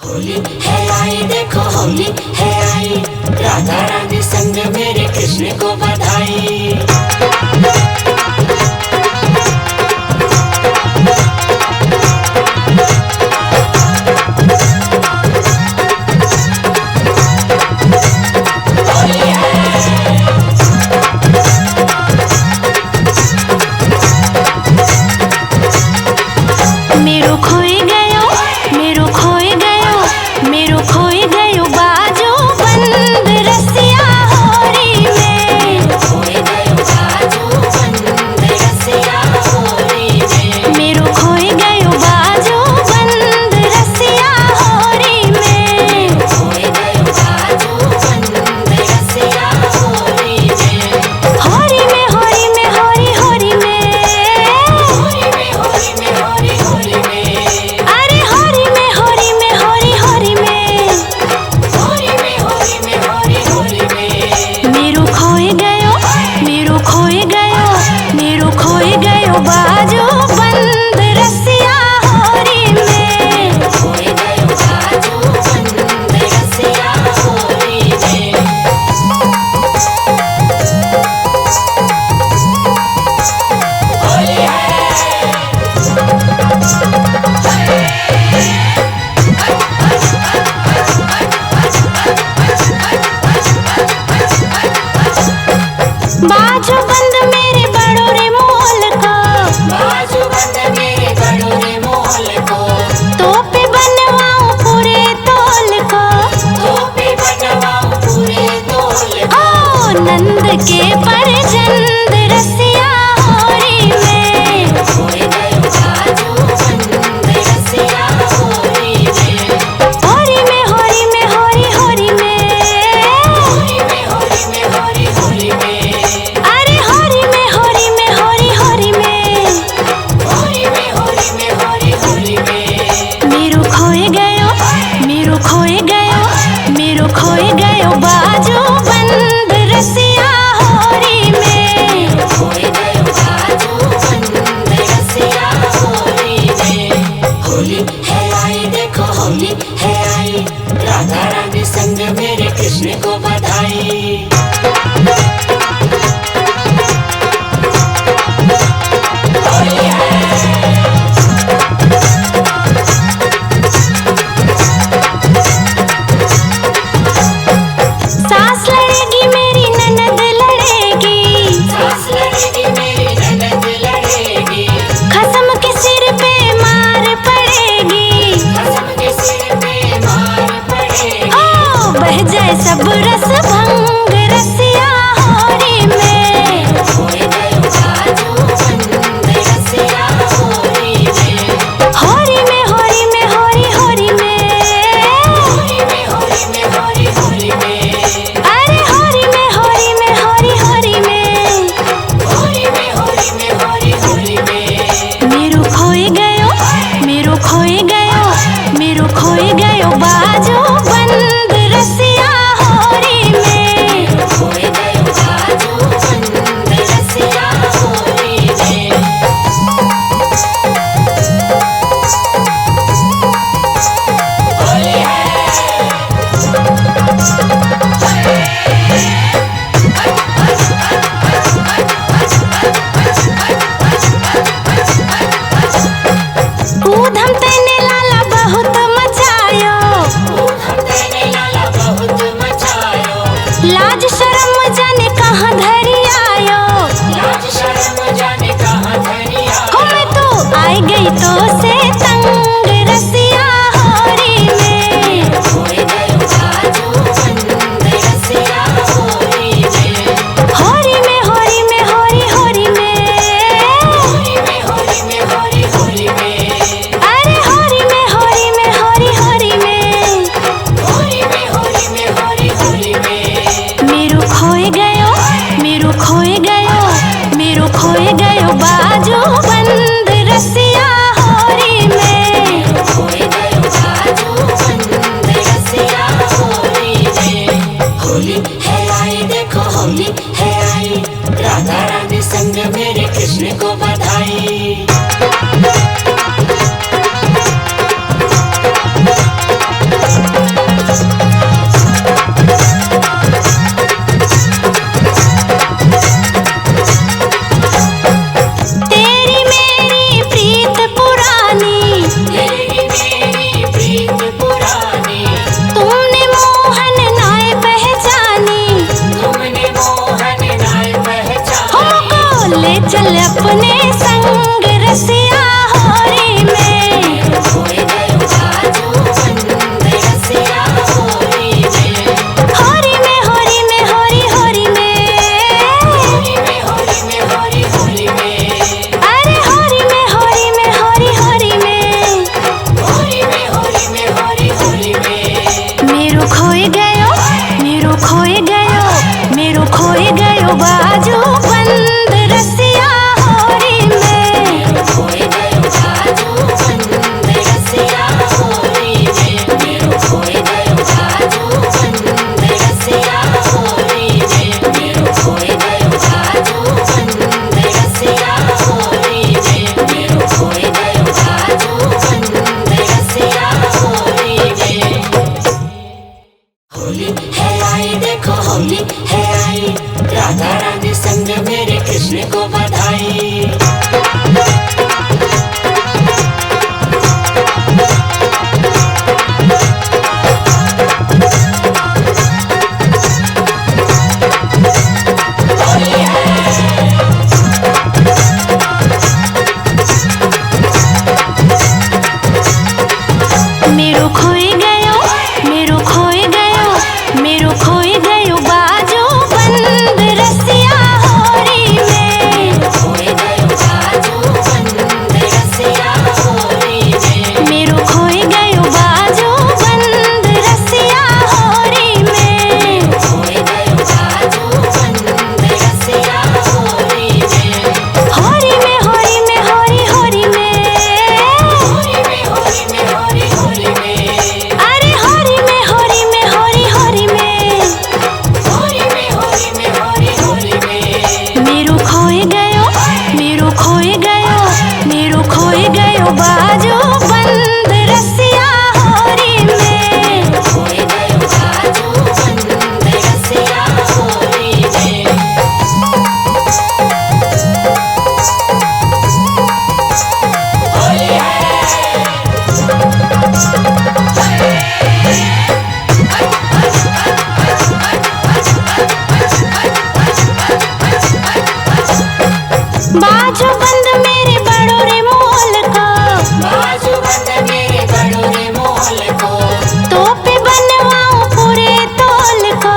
होली है आई, देखो होली है आई, राधा रानी संग मेरे कृष्ण को बधाई। मेरो खोई गयो, मेरो खोई गयो, मेरो खोई गयो बाजो बंद रसिया होरी में। खोई गयो बाजो बंद रसिया होरी में। मेरो खोई गयो बाजो बंद रसिया होरी में। खोई गयो बाजो बंद रसिया होरी में। होरी में, होरी में, होरी होरी में। होली में होली में होली होली में। अरे होरी में, होरी में, होरी होरी में। होली में होली में होली होली में। मेरो खोई गयो, मेरो खोई गयो, मेरो खोई गयो बाजो बंद रसिया होरी में। खोई गयो बाजो बंद रसिया होरी में। होली बाजो बंद मेरे बड़ो रे मोल को, बाजू बंद मेरे बड़ो रे मोल को। तो पे बनवाऊं पूरे तोल को। टोपी बनवाऊं पूरे तोल को। ओ नंद के परजंद रसिया होरी में। खोई गयो बाजू बंद रसिया होरी में। होरी में, होरी में, होरी होरी में। होली में होली में होली होली में। अरे होरी में, होरी में, होरी होरी में। होली में होली में होली होली में। मेरो खोई गयो, मेरो खोई गयो, मेरो खोई गयो बाजो बंद रसिया होरी में। खोई गयो बाजू बंद रसिया होरी में। होली है आई, देखो होली है आई, राधा रानी संग मेरे कृष्ण को बधाई। होली सास लड़ेगी मेरी ननद लड़ेगी, सास लड़ेगी मेरी ननद लड़ेगी। खसम के सिर पे मार पड़ेगी। कसम के सिर पे मार पड़ेगी। ओ बह जाए सब रस भंग रसिया होरी में। खोई गयो बाजू बंद रसिया होरी में। होरी में, होरी में, होरी होरी में। होली में होली में होली होली में। अरे होरी में, होरी में, होरी होरी में। होली में होली में होली होली में। मेरो खोई गयो, मेरो खोई गयो, मेरो खोई गयो बाजो बंद रसिया होरी में। खोई गयो बाजू बंद रसिया होरी में। होली ऊधम तेने लाला बहुत मचायो। हम तेने लाला बहुत मचायो। लाज शर्म जाने कहाँ धरी आयो। लाज शर्म जाने कहाँ धरिया। हो मैं तो आई गई तो से तंग रसिया होरी में। खोई गयो बाजू बंद रसिया होरी में। होरी में, होरी में, होरी होरी में। होली में होली में होली होली में। अरे होरी में, होरी में, होरी होरी में। होली में होली में होली होली में। मेरो खोई गयो, मेरो खोई गयो, मेरो खोई गयो बाजो बंद रसिया तोपे बनवाऊं पूरे तोल को,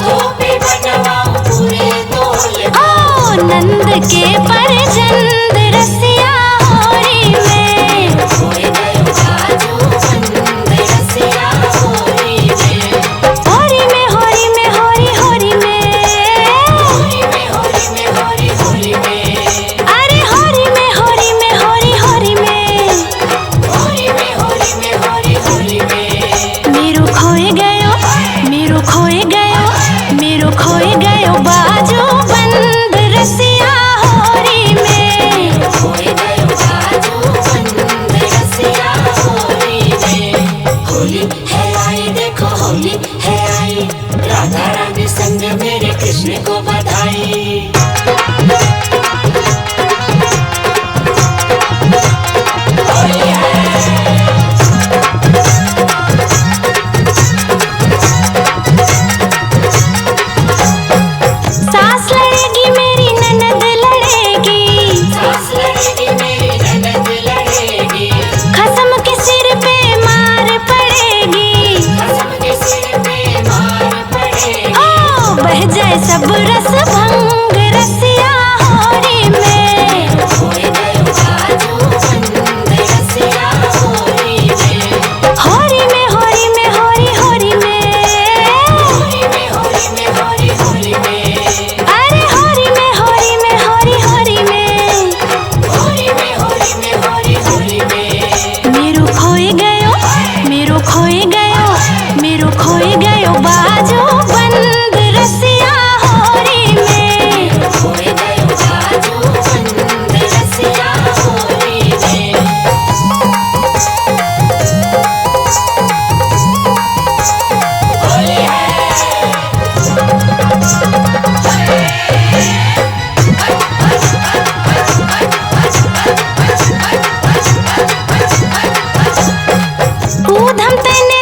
तोपे बनवाऊं पूरे तोल को। ओ नंद के परजंद रसिया होरी में, खोए गयो बाजूबंद रसिया होरी में। होरी में होरी में होरी होरी में, होरी में होरी में होरी होरी में। अरे होरी में होरी में होरी होरी में, होरी में होरी में होरी होरी में। मेरो खोए गयो, मेरो खोए गयो, मेरो खोए गयो बाजूबंद रसिया होरी में। खोए गयो बाजूबंद रसिया होरी में। होली है आई देखो होली है आई, राधा रानी संग मेरे कृष्ण को बधाई। होली है। सास लड़ेगी मेरी ननद लड़ेगी, सास लड़ेगी मेरी ननद लड़ेगी। खसम के सिर पे मार पड़ेगी, कसम के सिर पे मार पड़ेगी। ओ बह जाए सब रस भंग रसिया होरी में। खोए गयो बाजूबंद रसिया होरी में। होरी में होरी में होरी होरी में, होली में होली में होली होली में। अरे होरी में होरी में होरी होरी में, होली में होली में होली होली में। मेरो खोए गयो, मेरो खोए गयो, मेरो खोए गयो बाजूबंद रसिया होरी में। खोए गयो बाजूबंद रसिया होरी में। होली है। ऊधम तने